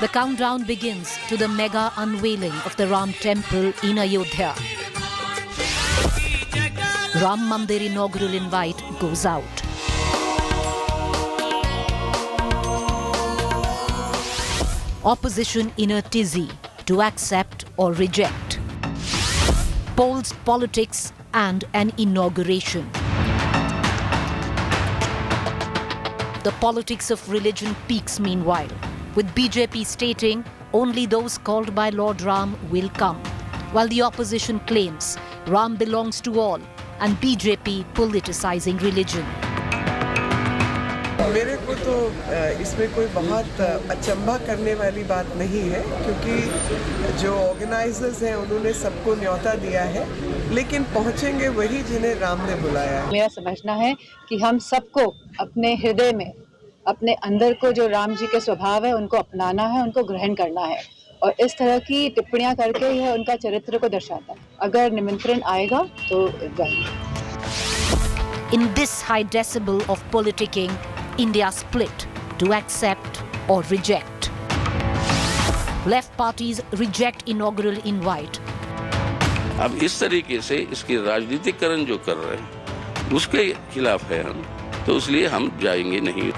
The countdown begins to the mega unveiling of the Ram temple in Ayodhya. Ram Mandir inaugural invite goes out. Opposition in a tizzy to accept or reject. Polls, politics and an inauguration. The politics of religion peaks meanwhile, with BJP stating only those called by Lord Ram will come, while the opposition claims Ram belongs to all and BJP politicizing religion. मेरे को तो इसमें कोई बहुत अचंभा करने वाली बात नहीं है, क्योंकि जो ऑर्गेनाइजर्स हैं उन्होंने सबको न्योता दिया है, लेकिन पहुंचेंगे वही जिन्हें राम ने बुलाया है। मेरा समझना है कि हम सबको अपने हृदय में, अपने अंदर को जो राम जी के स्वभाव है उनको अपनाना है, उनको ग्रहण करना है, और इस तरह की टिप्पणियां करके यह उनका चरित्र को दर्शाता है। अगर निमंत्रण आएगा तो जाएंगे। In this high decibel of politicking, India split to accept or reject. Left parties reject inaugural invite. अब इस तरीके से इसकी राजनीतिकरण जो कर रहे हैं उसके खिलाफ है हम, तो इसलिए हम जाएंगे नहीं।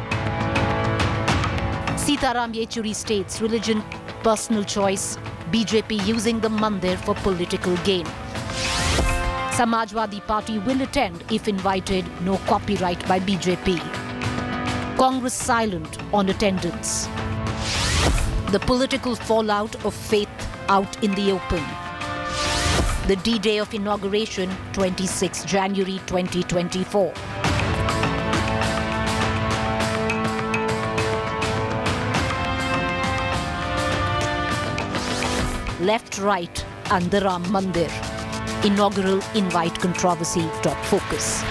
Sitaram Yechuri states religion personal choice, BJP using the Mandir for political gain. Samajwadi party will attend if invited, no copyright by BJP. Congress silent on attendance. The political fallout of faith out in the open. The D-Day of inauguration, 26 January 2024. Left, right and the Ram Mandir. Inaugural invite controversy .focus.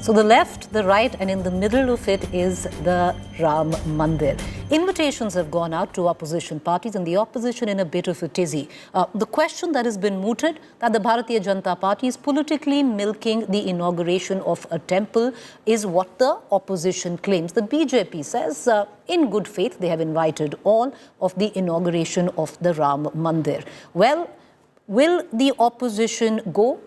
So the left, the right and in the middle of it is the Ram Mandir. Invitations have gone out to opposition parties and the opposition in a bit of a tizzy. The question that has been mooted that the Bharatiya Janata Party is politically milking the inauguration of a temple is what the opposition claims. The BJP says in good faith they have invited all of the inauguration of the Ram Mandir. Well, will the opposition go?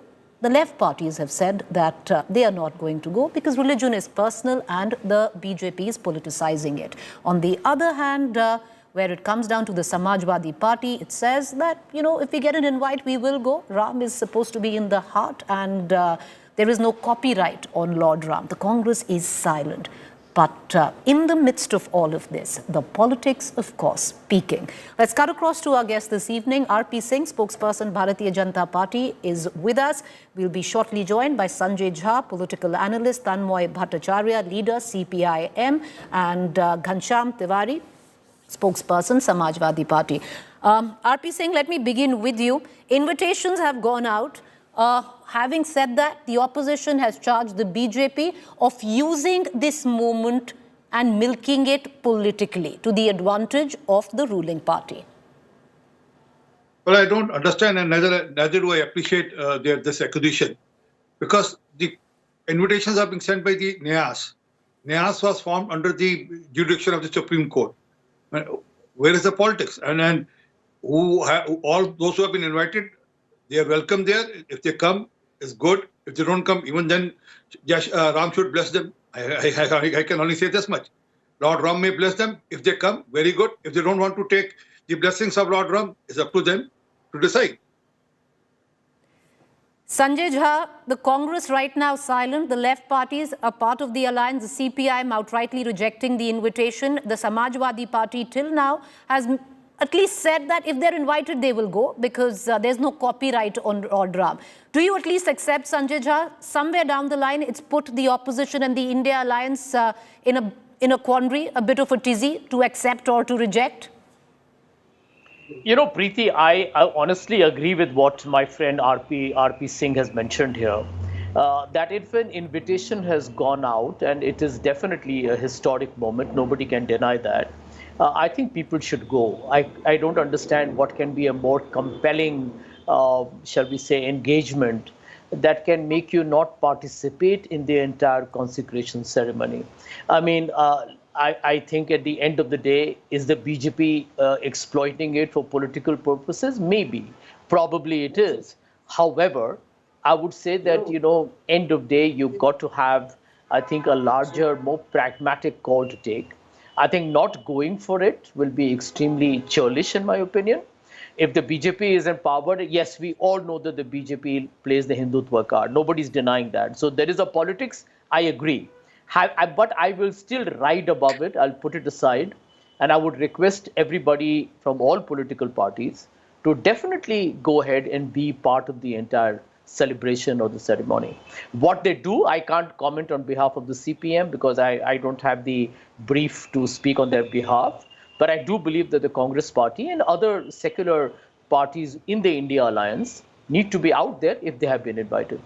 The left parties have said that they are not going to go because religion is personal and the BJP is politicizing it. On the other hand, where it comes down to the Samajwadi party, it says that, if we get an invite, we will go. Ram is supposed to be in the heart and there is no copyright on Lord Ram. The Congress is silent. But in the midst of all of this, the politics, of course, peaking. Let's cut across to our guest this evening. R.P. Singh, spokesperson, Bharatiya Janata Party, is with us. We'll be shortly joined by Sanjay Jha, political analyst, Tanmoy Bhattacharya, leader, CPIM, and Ghanshyam Tiwari, spokesperson, Samajwadi Party. R.P. Singh, let me begin with you. Invitations have gone out. Having said that, the opposition has charged the BJP of using this moment and milking it politically to the advantage of the ruling party. Well, I don't understand and neither do I appreciate this accusation, because the invitations are being sent by the NIAS. NIAS was formed under the jurisdiction of the Supreme Court. Where is the politics? And all those who have been invited, they are welcome there. If they come, it's good. If they don't come, even then, Ram should bless them. I can only say this much. Lord Ram may bless them. If they come, very good. If they don't want to take the blessings of Lord Ram, it's up to them to decide. Sanjay Jha, the Congress right now silent. The left parties are part of the alliance. The CPIM outrightly rejecting the invitation. The Samajwadi Party till now has at least said that if they're invited, they will go because there's no copyright on Lord Ram. Do you at least accept, Sanjay Jha, somewhere down the line, it's put the opposition and the India alliance in a quandary, a bit of a tizzy to accept or to reject? Preeti, I honestly agree with what my friend R.P. Singh has mentioned here. That if an invitation has gone out, and it is definitely a historic moment, nobody can deny that. I think people should go. I don't understand what can be a more compelling, shall we say, engagement that can make you not participate in the entire consecration ceremony. I mean, I think at the end of the day, is the BJP exploiting it for political purposes? Maybe. Probably it is. However, I would say that, end of day, you've got to have, I think, a larger, more pragmatic call to take. I think not going for it will be extremely churlish, in my opinion. If the BJP is empowered, yes, we all know that the BJP plays the Hindutva card. Nobody's denying that. So there is a politics, I agree. But I will still ride above it. I'll put it aside. And I would request everybody from all political parties to definitely go ahead and be part of the entire celebration or the ceremony. What they do, I can't comment on behalf of the CPM because I don't have the brief to speak on their behalf. But I do believe that the Congress party and other secular parties in the India alliance need to be out there if they have been invited.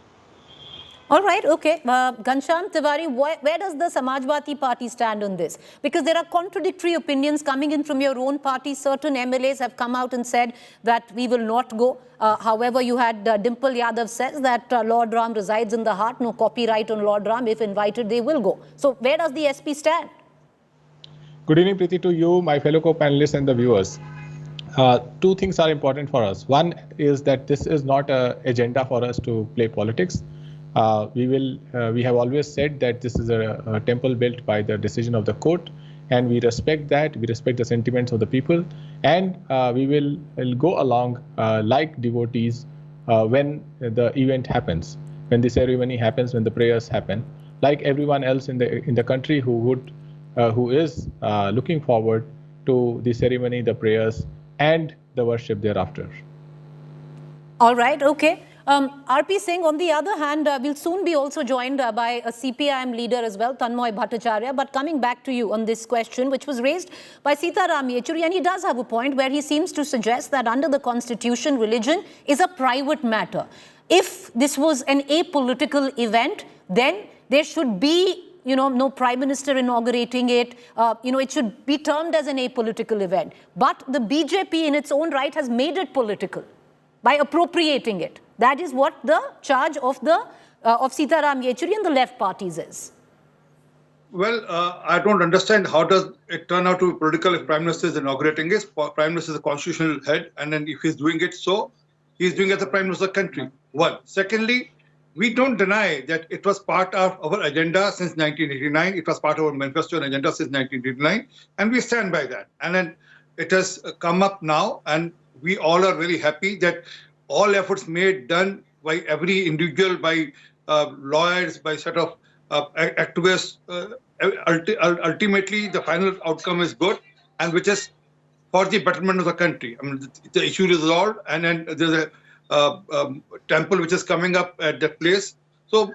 All right, okay. Ghanshyam Tiwari, where does the Samajwadi party stand on this? Because there are contradictory opinions coming in from your own party. Certain MLAs have come out and said that we will not go. However, you had Dimple Yadav says that Lord Ram resides in the heart. No copyright on Lord Ram. If invited, they will go. So where does the SP stand? Good evening, Preeti, to you, my fellow co-panelists and the viewers. Two things are important for us. One is that this is not an agenda for us to play politics. We have always said that this is a temple built by the decision of the court, and we respect that. We respect the sentiments of the people, and we will go along like devotees when the event happens, when the ceremony happens, when the prayers happen, like everyone else in the country who is looking forward to the ceremony, the prayers, and the worship thereafter. All right, okay. RP Singh, on the other hand, will soon be also joined by a CPIM leader as well, Tanmoy Bhattacharya. But coming back to you on this question, which was raised by Ram Yechury, and he does have a point where he seems to suggest that under the constitution, religion is a private matter. If this was an apolitical event, then there should be no prime minister inaugurating it. It should be termed as an apolitical event. But the BJP in its own right has made it political by appropriating it. That is what the charge of Ram Yechury and the left parties is. Well, I don't understand how does it turn out to be political if Prime Minister is inaugurating it. Prime Minister is the constitutional head, and then if he's doing it so, he's doing it as the Prime Minister of the country. One. Secondly, we don't deny that it was part of our agenda since 1989. It was part of our manifesto and agenda since 1989, and we stand by that. And then it has come up now, and we all are very happy that all efforts done by every individual, by lawyers, by set of activists, ultimately the final outcome is good, and which is for the betterment of the country. I mean, the issue is resolved, and then there's a temple which is coming up at that place. So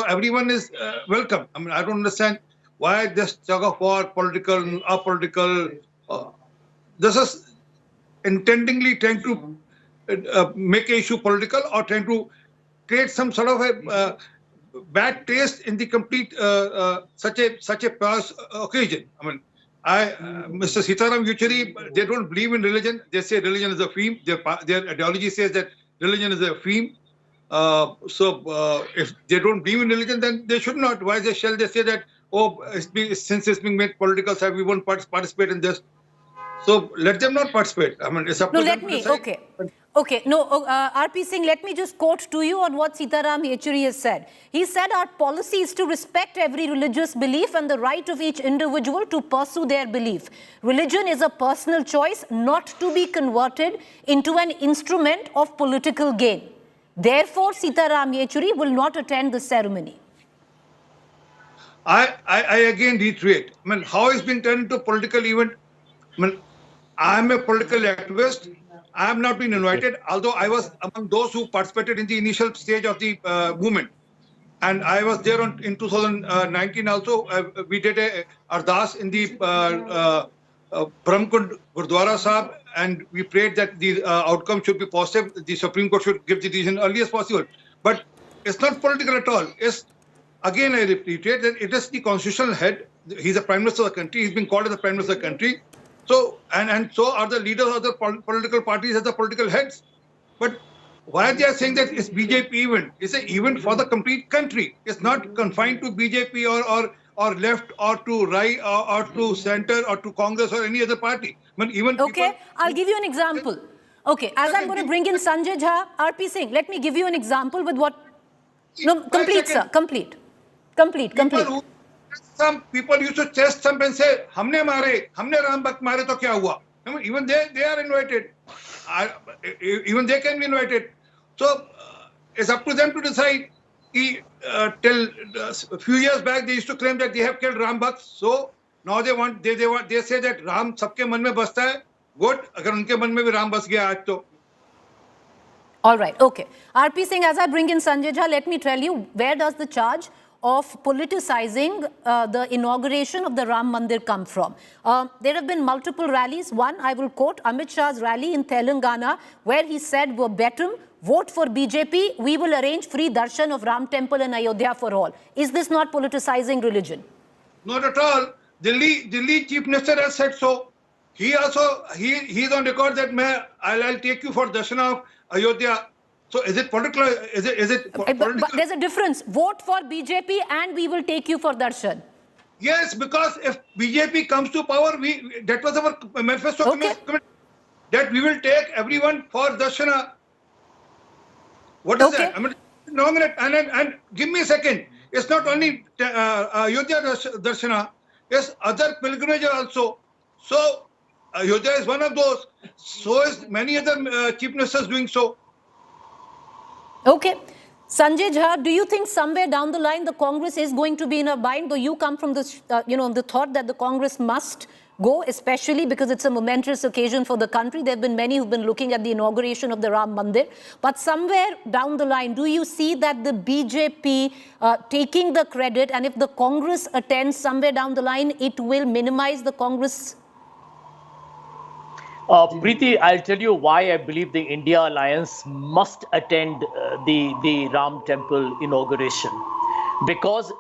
everyone is welcome. I mean, I don't understand why this tug of war, political, apolitical. This is intendingly trying to make an issue political or trying to create some sort of a bad taste in the complete such a past occasion. I mean, Mr. Ram Yechury, they don't believe in religion. They say religion is a theme. Their ideology says that religion is a theme. So if they don't believe in religion, then they should not. Why shall they say that, since it's being made political, so we won't participate in this? So let them not participate. I mean, it's up to them to decide. Okay. No, RP Singh, let me just quote to you on what Ram Yechury has said. He said, our policy is to respect every religious belief and the right of each individual to pursue their belief. Religion is a personal choice, not to be converted into an instrument of political gain. Therefore, Ram Yechury will not attend the ceremony. I again reiterate, I mean, how it's been turned into a political event? I mean, I'm a political activist. I have not been invited, although I was among those who participated in the initial stage of the movement. And I was there in 2019 also. We did a ardas in the Brahmkund Gurdwara Sahib, and we prayed that the outcome should be positive. The Supreme Court should give the decision early as possible. But it's not political at all. It's, again, I repeat that it is the constitutional head. He's the Prime Minister of the country. He's been called as the Prime Minister of the country. So, and so are the leaders of the political parties as the political heads. But why they are saying that it's BJP event? It's an event for the complete country. It's not confined to BJP or left or to right or to center or to Congress or any other party. I mean, even Okay, people, I'll give you an example. Okay, as I'm going to bring in Sanjay Jha, RP Singh, let me give you an example with what... No, complete, sir, complete. Complete. Some people used to chest thump and say, "Humne mare, humne Ram Bhakt mare, to kya hua?" I mean, even they are invited. Even they can be invited. So it's up to them to decide. Till a few years back, they used to claim that they have killed Ram Bhakt. So now they say that Ram सबके मन में बसता है. Good. अगर उनके मन में भी राम बस गया आज तो. All right, okay. RP Singh, as I bring in Sanjay Jha, let me tell you, where does the charge of politicizing the inauguration of the Ram Mandir come from? There have been multiple rallies. One, I will quote Amit Shah's rally in Telangana, where he said verbatim, "Vote for BJP, we will arrange free darshan of Ram Temple in Ayodhya for all." Is this not politicizing religion? Not at all. Delhi Chief Minister has said so. He is on record that I'll take you for darshan of Ayodhya. So is it political? Is it political? But there's a difference. Vote for BJP and we will take you for darshan. Yes, because if BJP comes to power, that was our manifesto commitment, that we will take everyone for darshana. What is that? I mean, nominate and give me a second. It's not only Ayodhya darshana. It's other pilgrimages also. So Ayodhya is one of those. So is many other chief ministers doing so. Okay. Sanjay Jha, do you think somewhere down the line the Congress is going to be in a bind? Though you come from this, the thought that the Congress must go, especially because it's a momentous occasion for the country. There have been many who've been looking at the inauguration of the Ram Mandir. But somewhere down the line, do you see that the BJP taking the credit, and if the Congress attends somewhere down the line, it will minimize the Congress? Preeti, I'll tell you why I believe the India Alliance must attend the Ram Temple inauguration. Because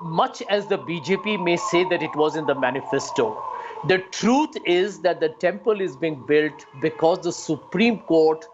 much as the BJP may say that it was in the manifesto, the truth is that the temple is being built because the Supreme Court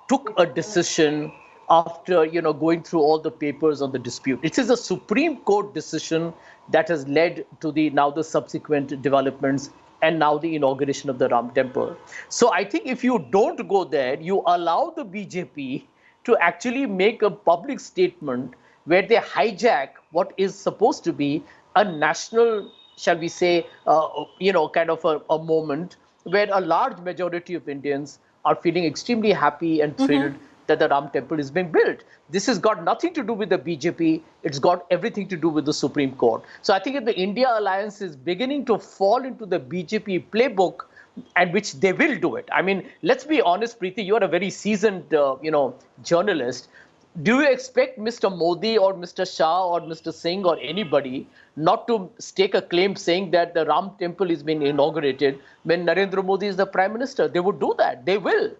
took a decision after going through all the papers on the dispute. It is a Supreme Court decision that has led to the subsequent developments and now the inauguration of the Ram Temple. So I think if you don't go there, you allow the BJP to actually make a public statement where they hijack what is supposed to be a national, shall we say, kind of a moment where a large majority of Indians are feeling extremely happy and thrilled that the Ram Temple is being built. This has got nothing to do with the BJP. It's got everything to do with the Supreme Court. So I think if the India Alliance is beginning to fall into the BJP playbook, and which they will do it. I mean, let's be honest, Preeti, you are a very seasoned, journalist. Do you expect Mr. Modi or Mr. Shah or Mr. Singh or anybody not to stake a claim saying that the Ram Temple is being inaugurated when Narendra Modi is the Prime Minister? They would do that. They will.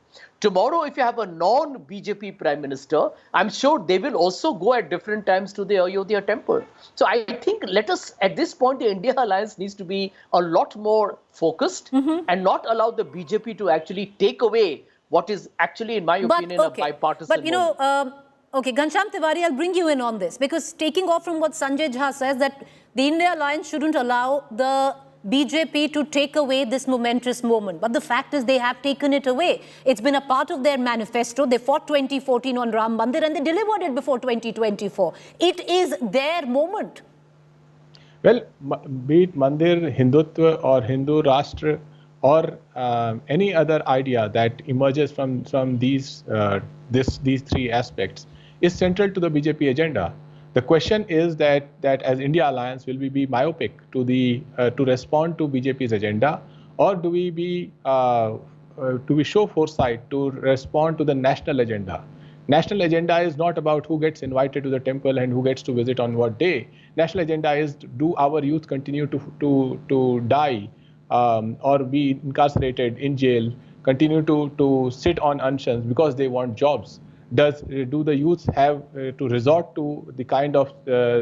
Tomorrow, if you have a non-BJP Prime Minister, I'm sure they will also go at different times to the Ayodhya Temple. So I think at this point, the India Alliance needs to be a lot more focused and not allow the BJP to actually take away what is actually, in my opinion, a bipartisan moment. Okay, Ghanshyam Tiwari, I'll bring you in on this, because taking off from what Sanjay Jha says, that the India Alliance shouldn't allow the BJP to take away this momentous moment. But the fact is they have taken it away. It's been a part of their manifesto. They fought 2014 on Ram Mandir and they delivered it before 2024. It is their moment. Well, be it Mandir, Hindutva or Hindu Rashtra or any other idea that emerges from these three aspects is central to the BJP agenda. The question is that as India Alliance, will we be myopic to respond to BJP's agenda, or do we show foresight to respond to the national agenda? National agenda is not about who gets invited to the temple and who gets to visit on what day. National agenda is, do our youth continue to die or be incarcerated in jail, continue to sit on unshans because they want jobs? Do the youths have to resort to the kind of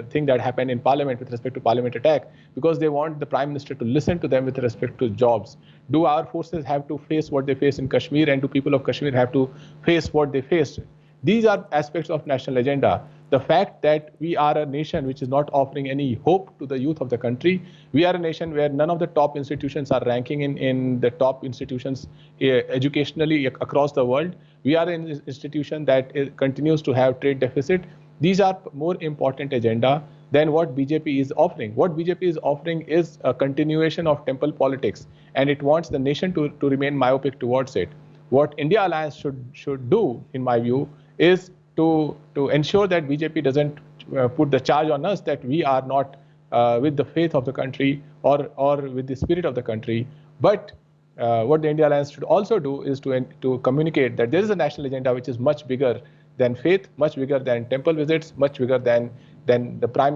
thing that happened in Parliament with respect to Parliament attack because they want the Prime Minister to listen to them with respect to jobs? Do our forces have to face what they face in Kashmir, and do people of Kashmir have to face what they faced? These are aspects of national agenda. The fact that we are a nation which is not offering any hope to the youth of the country. We are a nation where none of the top institutions are ranking in the top institutions educationally across the world. We are an institution that continues to have trade deficit. These are more important agenda than what BJP is offering. What BJP is offering is a continuation of temple politics, and it wants the nation to remain myopic towards it. What India Alliance should do, in my view, is to ensure that BJP doesn't put the charge on us that we are not with the faith of the country or with the spirit of the country. But what the India Alliance should also do is to communicate that there is a national agenda which is much bigger than faith, much bigger than temple visits, much bigger than the Prime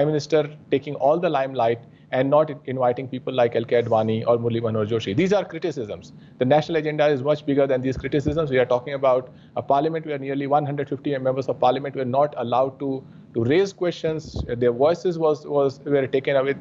Minister taking all the limelight and not inviting people like L.K. Advani or Murli Manohar Joshi. These are criticisms. The national agenda is much bigger than these criticisms. We are talking about a parliament where nearly 150 members of parliament were not allowed to raise questions. Their voices were taken away.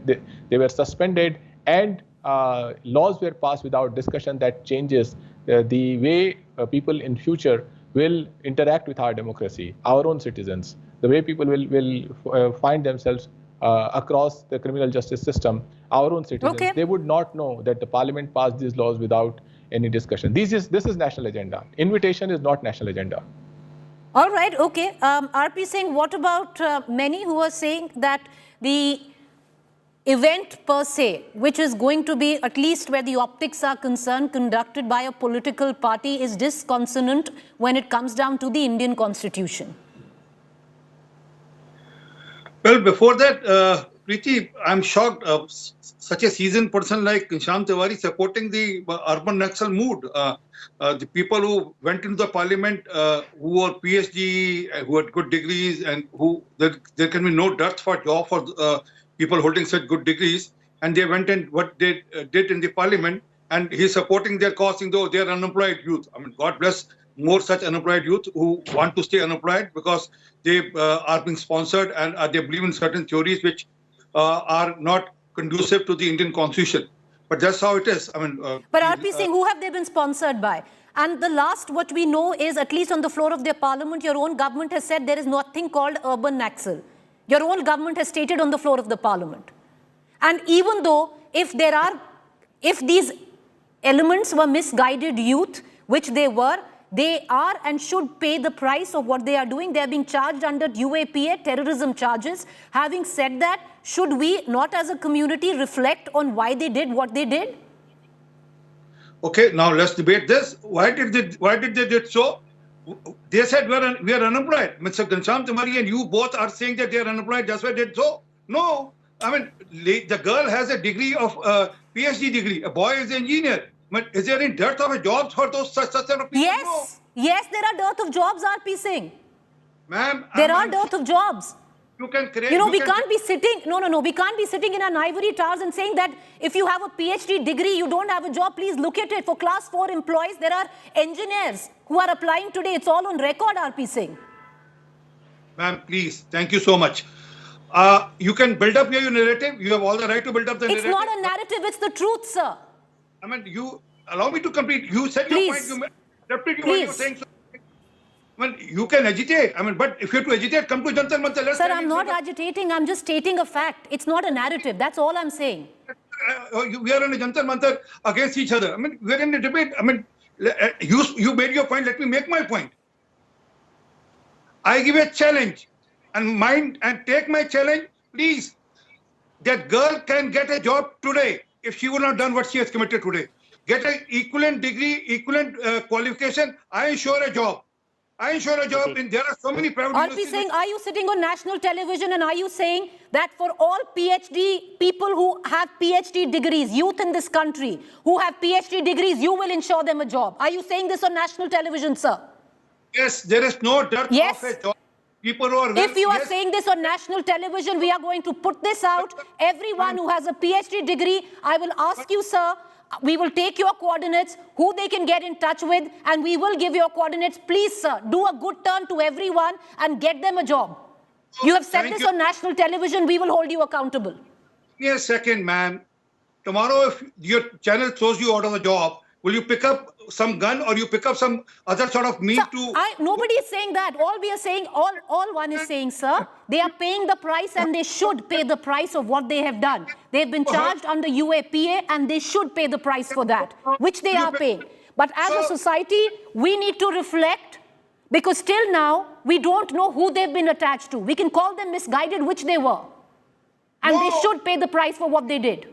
They were suspended, and laws were passed without discussion that changes the way people in future will interact with our democracy, our own citizens, the way people will find themselves across the criminal justice system, our own citizens. Okay. They would not know that the parliament passed these laws without any discussion. This is national agenda. Invitation is not national agenda. All right, okay. RP Singh, what about many who are saying that the event per se, which is going to be, at least where the optics are concerned, conducted by a political party, is disconsonant when it comes down to the Indian Constitution? Well, before that, Preeti, I'm shocked. Such a seasoned person like Shyam Tiwari supporting the urban Naxal mood. The people who went into the parliament, who were PhD, who had good degrees, and who there can be no dearth for job for people holding such good degrees, and they went and what they did in the parliament, and he's supporting their cause, though they are unemployed youth. I mean, God bless more such unemployed youth who want to stay unemployed because they are being sponsored and they believe in certain theories which are not conducive to the Indian Constitution. But that's how it is. I mean, but RP Singh, who have they been sponsored by? And the last what we know is, at least on the floor of their parliament, your own government has said there is nothing called urban Naxal. Your own government has stated on the floor of the parliament. And even though if these elements were misguided youth, which they are and should pay the price of what they are doing. They are being charged under UAPA, terrorism charges. Having said that, should we not as a community reflect on why they did what they did? Okay, now let's debate this. Why did they did so? They said we are unemployed. Mr. Ghanshyam Tiwari and you both are saying that they are unemployed. That's why they did so. No, I mean the girl has a degree of PhD degree. A boy is an engineer. But is there any dearth of jobs for those such of people? Yes, no. Yes, there are dearth of jobs, RP Singh. Ma'am, there are dearth of jobs. You can create. We can't be sitting. No. We can't be sitting in our ivory towers and saying that if you have a PhD degree, you don't have a job. Please look at it. For class 4 employees, there are engineers who are applying today. It's all on record, RP Singh. Ma'am, please. Thank you so much. You can build up your narrative. You have all the right to build up the narrative. It's not a narrative. It's the truth, sir. I mean, you allow me to complete. You said Please. your point. You interrupted you what you were saying. So, I mean, you can agitate. I mean, but if you have to agitate, come to Jantar Mantar. Sir, I'm not agitating. I'm just stating a fact. It's not a narrative. That's all I'm saying. We are on a Jantar Mantar against each other. I mean, we're in a debate. I mean, you made your point. Let me make my point. I give a challenge, and take my challenge, please. That girl can get a job today if she would not done what she has committed today. Get an equivalent degree, equivalent qualification. I ensure a job. I ensure a job. And there are so many private RP Singh, are you sitting on national television and are you saying that for all PhD people who have PhD degrees, youth in this country who have PhD degrees, you will ensure them a job? Are you saying this on national television, sir? Yes, there is no dearth of a job. People who are if you are saying this on national television, we are going to put this out. Everyone who has a PhD degree, I will ask you, sir, we will take your coordinates, who they can get in touch with, and we will give your coordinates. Please, sir, do a good turn to everyone and get them a job. You have said this on national television. We will hold you accountable. Give me a second, ma'am. Tomorrow, if your channel throws you out of a job, Will you pick up some gun or you pick up some other sort of meat to... Nobody is saying that. All we are saying, all one is saying, sir, they are paying the price and they should pay the price of what they have done. They've been charged under UAPA and they should pay the price for that, which they are paying. But as a society, we need to reflect, because till now, we don't know who they've been attached to. We can call them misguided, which they were. And they should pay the price for what they did.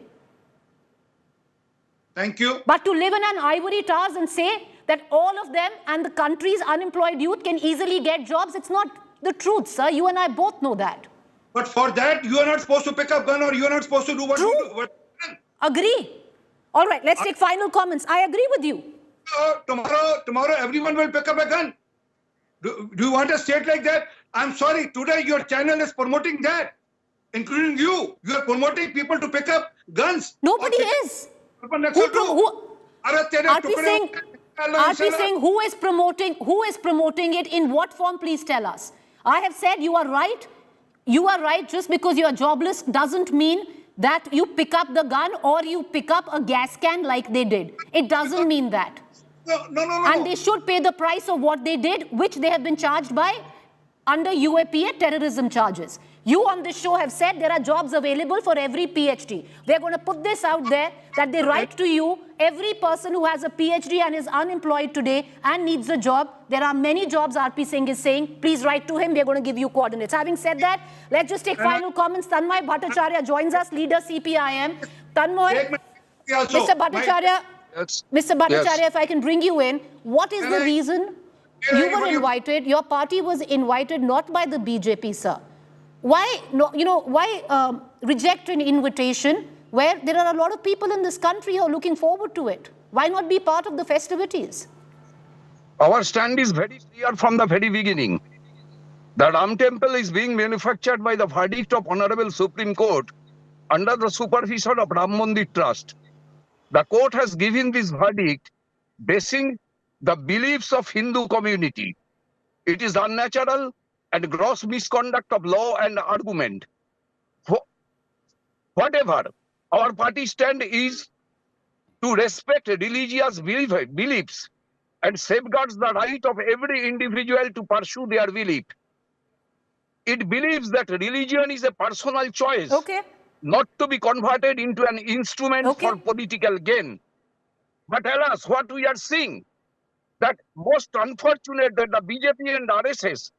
Thank you. But to live in an ivory towers and say that all of them and the country's unemployed youth can easily get jobs, it's not the truth, sir. You and I both know that. But for that, you are not supposed to pick up gun or you are not supposed to do what you do. Agree. All right, let's take final comments. I agree with you. Tomorrow everyone will pick up a gun. Do you want a state like that? I'm sorry, today your channel is promoting that, including you. You are promoting people to pick up guns. Nobody is. RP Singh, who is promoting it, in what form, please tell us. I have said you are right. You are right. Just because you are jobless doesn't mean that you pick up the gun or you pick up a gas can like they did. It doesn't mean that. No. And they should pay the price of what they did, which they have been charged by under UAPA terrorism charges. You on this show have said there are jobs available for every PhD. We're going to put this out there that they write to you, every person who has a PhD and is unemployed today and needs a job. There are many jobs, RP Singh is saying. Please write to him. We're going to give you coordinates. Having said that, let's just take final comments. Tanmay Bhattacharya joins us, leader CPIM. Tanmay, Mr. Bhattacharya, if I can bring you in, what is the reason you were invited? Your party was invited not by the BJP, sir. Why reject an invitation where there are a lot of people in this country who are looking forward to it? Why not be part of the festivities? Our stand is very clear from the very beginning. The Ram Temple is being manufactured by the verdict of Honorable Supreme Court under the supervision of Ram Mandir Trust. The court has given this verdict basing the beliefs of Hindu community. It is unnatural and gross misconduct of law and argument. Whatever, our party stand is to respect religious beliefs and safeguards the right of every individual to pursue their belief. It believes that religion is a personal choice, not to be converted into an instrument for political gain. But alas, what we are seeing, that most unfortunate that the BJP and RSS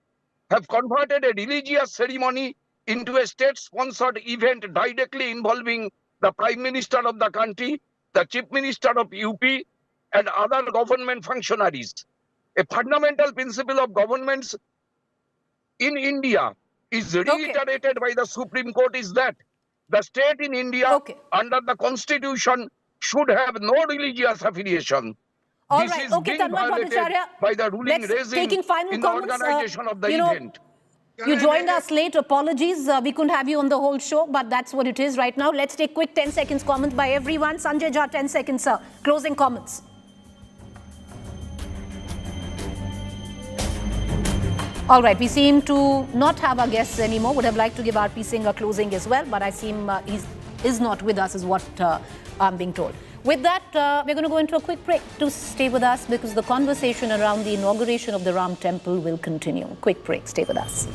have converted a religious ceremony into a state-sponsored event directly involving the Prime Minister of the country, the Chief Minister of UP, and other government functionaries. A fundamental principle of governments in India is reiterated by the Supreme Court is that the state in India under the Constitution should have no religious affiliation. This is being violated by the ruling regime in the organization of the event. You joined us late. Apologies. We couldn't have you on the whole show, but that's what it is right now. Let's take quick 10 seconds comments by everyone. Sanjay Jha, 10 seconds, sir. Closing comments. All right, we seem to not have our guests anymore. Would have liked to give RP Singh a closing as well, but I seem he is not with us is what I'm being told. With that, we're going to go into a quick break. To stay with us because the conversation around the inauguration of the Ram Temple will continue. Quick break. Stay with us.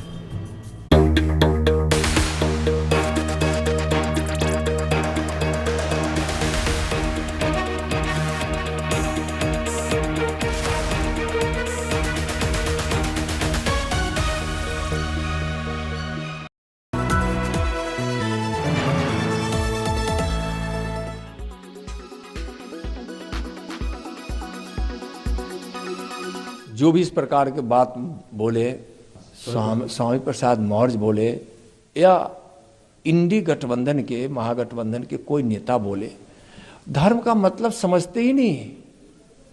जो भी इस प्रकार के बात बोले, स्वामी प्रसाद मौर्य बोले या इंडी गठबंधन के महागठबंधन के कोई नेता बोले, धर्म का मतलब समझते ही नहीं।